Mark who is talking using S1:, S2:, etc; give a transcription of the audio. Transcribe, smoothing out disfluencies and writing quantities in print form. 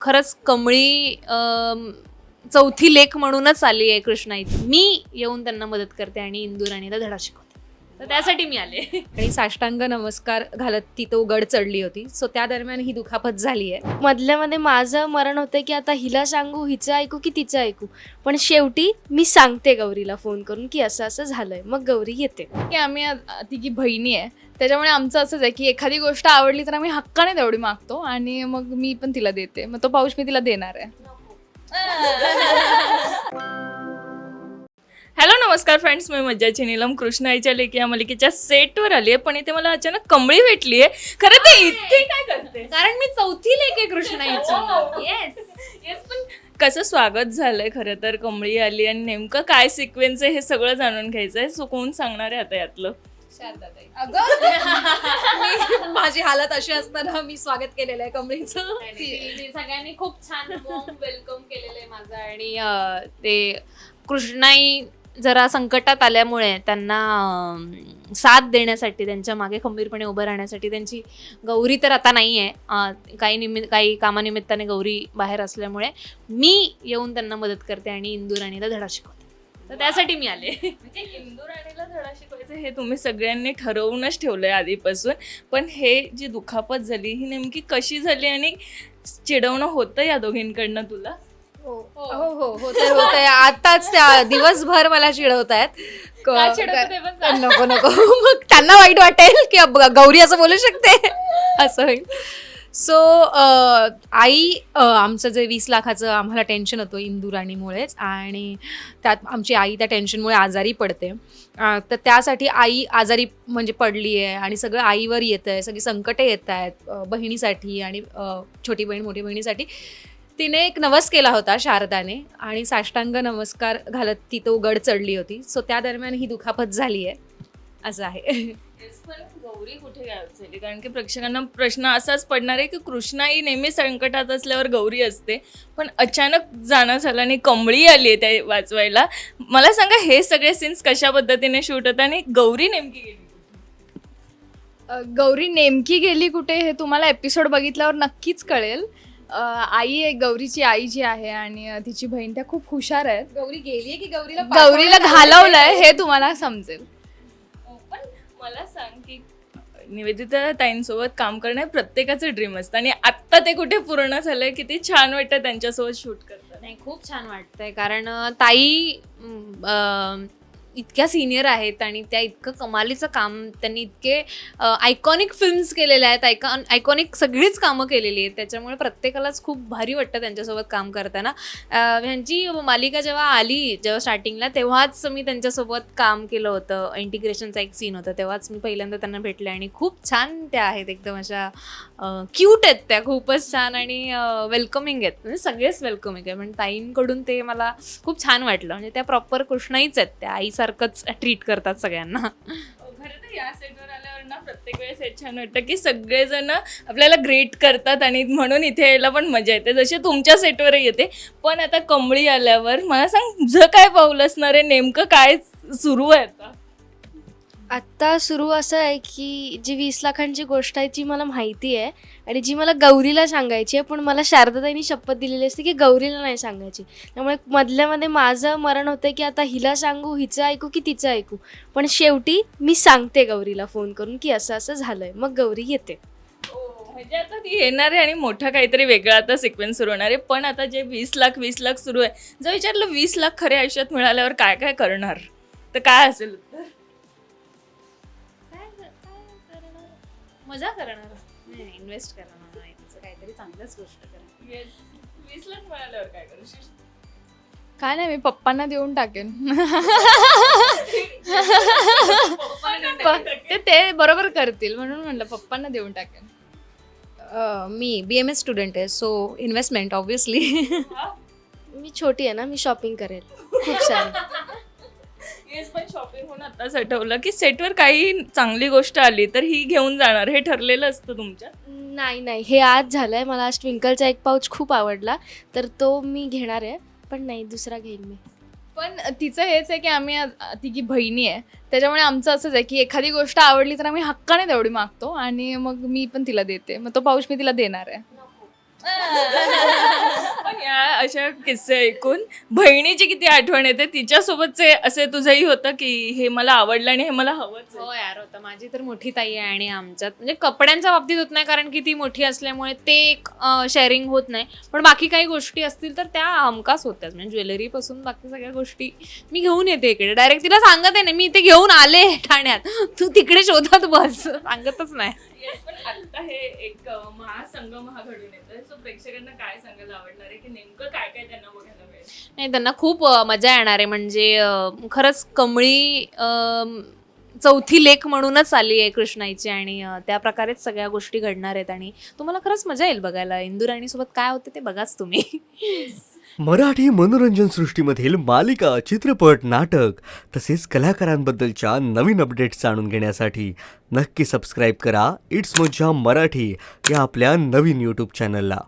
S1: खरंच कमळी चौथी लेक म्हणूनच आली आहे कृष्णाई. मी येऊन त्यांना मदत करते आणि इंदुराणीला धडा शिकवते. तर त्यासाठी मी आले.
S2: आणि साष्टांग नमस्कार घालत ती तो गड चढली होती. सो त्या दरम्यान ही दुखापत झाली आहे.
S3: मधल्यामध्ये माझं मरण होतं की आता हिला सांगू, हिचं ऐकू की तिचं ऐकू. पण शेवटी मी सांगते गौरीला फोन करून की असं असं झालंय. मग गौरी येते.
S4: की आम्ही तिघी बहिणी आहे, त्याच्यामुळे आमचं असंच आहे की एखादी गोष्ट आवडली तर आम्ही हक्काने तेवढी मागतो आणि मग मी पण तिला देते. मग तो पाऊच मी तिला देणार आहे. हॅलो नमस्कार फ्रेंड्स, मी मज्जाची नीलम कृष्णाईच्या लेकी या मालिकेच्या सेटवर आली आहे. पण इथे मला अचानक कमळी भेटली आहे. खरं ते इथे काय करते?
S1: कारण मी चौथी लेक आहे कृष्णाईची.
S4: येस पण कसं स्वागत झालंय खरं तर, कमळी आली आणि नेमकं काय सिक्वेन्स आहे हे सगळं जाणून घ्यायचं आहे. सो कोण सांगणार आहे आता यातलं?
S2: माझी हालत अशी असताना मी स्वागत केलेलं आहे कमळीचं.
S1: सगळ्यांनी खूप छान वेलकम केलेलं आहे माझं. आणि ते कृष्णाई जरा संकटात आल्यामुळे त्यांना साथ देण्यासाठी, त्यांच्या मागे खंबीरपणे उभं राहण्यासाठी त्यांची गौरी तर आता नाही आहे, काही कामानिमित्ताने गौरी बाहेर असल्यामुळे मी येऊन त्यांना मदत करते आणि इंदुराणीला धडा शिकवते. तर त्यासाठी मी आले.
S4: म्हणजे इंदुराणीला धडा शिकवायचं हे तुम्ही सगळ्यांनी ठरवूनच ठेवलंय आधीपासून. पण हे जी दुखापत झाली ही नेमकी कशी झाली आणि चिडवणं होतं या दोघींकडनं तुला?
S2: हो होतंय. आताच त्या दिवसभर मला चिडवतायत.
S4: का चिडवतं ते पण सांग.
S2: नको मग त्यांना वाईट वाटेल की गौरी असं बोलू शकते असं होईल. सो आई आमचं जे 20 लाखाचं आम्हाला टेन्शन होतं इंदुराणीमुळेच, आणि त्यात आमची आई त्या टेन्शनमुळे आजारी पडते. तर त्यासाठी आई आजारी म्हणजे पडली आहे आणि सगळं आईवर येतं आहे, सगळी संकटे येत आहेत बहिणीसाठी आणि छोटी बहीण मोठी बहिणीसाठी. तिने एक नवस केला होता शारदाने आणि साष्टांग नमस्कार घालत ती तो गड चढली होती. सो त्या दरम्यान ही दुखापत झाली आहे असं आहे.
S4: पण गौरी कुठे गायब झाली? कारण की प्रेक्षकांना प्रश्न असाच पडणार आहे की कृष्णाई नेहमी संकटात असल्यावर गौरी असते, पण अचानक जाणं झालं आणि कमळी आली आहे त्या वाचवायला. मला सांगा हे सगळे सीन्स कशा पद्धतीने शूट होतात आणि गौरी नेमकी गेली कुठे?
S5: गौरी नेमकी गेली कुठे हे तुम्हाला एपिसोड बघितल्यावर नक्कीच कळेल. आई आहे, गौरीची आई जी आहे आणि तिची बहीण, त्या खूप हुशार आहेत.
S2: गौरी गेलीये की
S5: गौरीला घालवलंय हे तुम्हाला समजेल.
S4: पण मला सांग की निवेदिता ताईंसोबत काम करणं हे प्रत्येकाचं ड्रीम असतं आणि आत्ता ते कुठे पूर्ण झालंय. किती छान वाटतं त्यांच्यासोबत शूट करताना.
S1: नाही, खूप छान वाटतंय. कारण ताई इतक्या सिनियर आहेत आणि त्या इतकं कमालीचं काम त्यांनी, इतके आयकॉनिक फिल्म्स केलेल्या आहेत, आयकॉनिक सगळीच कामं केलेली आहेत. त्याच्यामुळे प्रत्येकालाच खूप भारी वाटतं त्यांच्यासोबत काम करताना. ह्यांची मालिका जेव्हा स्टार्टिंगला, तेव्हाच मी त्यांच्यासोबत काम केलं होतं. इंटिग्रेशनचा एक सीन होता, तेव्हाच मी पहिल्यांदा त्यांना भेटले आणि खूप छान त्या आहेत. एकदम अशा क्यूट आहेत त्या, खूपच छान आणि वेलकमिंग आहेत. म्हणजे सगळेच वेलकमिंग आहे. पण ताईंकडून ते मला खूप छान वाटलं. म्हणजे त्या प्रॉपर कृष्णाईच आहेत, त्या आईसारखंच ट्रीट करतात सगळ्यांना.
S4: खरं तर या सेटवर आल्यावर ना प्रत्येक वेळेस हे छान वाटतं की सगळेजण आपल्याला ग्रेट करतात आणि म्हणून इथे यायला पण मजा येते, जशी तुमच्या सेटवरही येते. पण आता कमळी आल्यावर मला सांग, तुझं काय पाऊल असणार आहे? नेमकं काय सुरू आहे आता?
S3: आत्ता सुरू असं आहे की जी 20 लाखांची गोष्ट आहे ती मला माहिती आहे आणि जी मला गौरीला सांगायची आहे, पण मला शारदाताईंनी शपथ दिलेली असते की गौरीला नाही सांगायची. त्यामुळे मधल्यामध्ये माझं मरण होतं की आता हिला सांगू, हिचं ऐकू की तिचं ऐकू. पण शेवटी मी सांगते गौरीला फोन करून की असं असं झालंय. मग गौरी येते.
S4: म्हणजे आता ती येणार आहे आणि मोठा काहीतरी वेगळा आता सिक्वेन्स सुरू होणार आहे. पण आता जे 20 लाख सुरू आहे, जर विचारलं 20 लाख खऱ्या आयुष्यात मिळाल्यावर काय काय करणार, तर काय असेल उत्तर?
S1: मजा करणार, इन्व्हेस्ट करणार, काहीतरी चांगल्याच गोष्ट करणार.
S4: 20 लाख मिळाल्यावर काय करशील?
S5: काय नाही, मी पप्पांना देऊन टाकेन. ते बरोबर करतील म्हणून म्हणलं पप्पांना देऊन टाकेन.
S2: मी BMS स्टुडंट आहे. So investment obviously.
S3: मी छोटी आहे ना, मी शॉपिंग करेल खूप सारी.
S4: येस, पण शॉपिंग होऊन आताच आठवलं की सेटवर काही चांगली गोष्ट आली तर ही घेऊन जाणार, हे ठरलेलं असतं तुमच्या?
S3: नाही, हे आज झालंय. मला आज ट्विंकलचा एक पाऊच खूप आवडला, तर तो मी घेणार आहे. पण नाही, दुसरा घेईन मी.
S5: पण तिचं हेच आहे की आम्ही तिघी बहिणी आहे, त्याच्यामुळे आमचं असंच आहे की एखादी गोष्ट आवडली तर आम्ही हक्काने तेवढी मागतो आणि मग मी पण तिला देते. मग तो पाऊच मी तिला देणार आहे.
S4: पण या अशा किस्से ऐकून बहिणीची किती आठवण येते. तिच्यासोबतचे असे तुझंही होतं की हे मला आवडलं आणि हे मला हवंच आहे.
S1: हो यार होतं. माझी तर मोठी ताई आहे आणि आमच्यात म्हणजे कपड्यांच्या बाबतीत होत नाही कारण की ती मोठी असल्यामुळे ते एक शेअरिंग होत नाही. पण बाकी काही गोष्टी असतील तर त्या हमखास होत्याच. म्हणजे ज्वेलरीपासून बाकी सगळ्या गोष्टी मी घेऊन येते इकडे. डायरेक्ट तिला सांगत आहे ना मी इथे घेऊन आले ठाण्यात, तू तिकडे शोधत बस, सांगतच नाही.
S4: Yes, पण आता हे एक महासंगम हा घडून येतोय. सो प्रेक्षकांना काय सांगायला आवडणार आहे की नेमकं काय काय त्यांना बघायला मिळेल?
S1: नाही त्यांना खूप मजा येणार आहे. म्हणजे खरंच कमळी चौथी लेक म्हणूनच आली आहे कृष्णाईची आणि त्या प्रकारेच सगळ्या गोष्टी घडणार आहेत आणि तुम्हाला खरंच मजा येईल बघायला. इंदुराणीसोबत काय होते ते बघाच तुम्ही.
S6: मराठी मनोरंजन सृष्टीमधील मालिका, चित्रपट, नाटक तसेच कलाकारांबद्दलच्या नवीन अपडेट्स जाणून घेण्यासाठी नक्की सबस्क्राईब करा इट्स मज्जा मराठी या आपल्या नवीन यूट्यूब चॅनलला.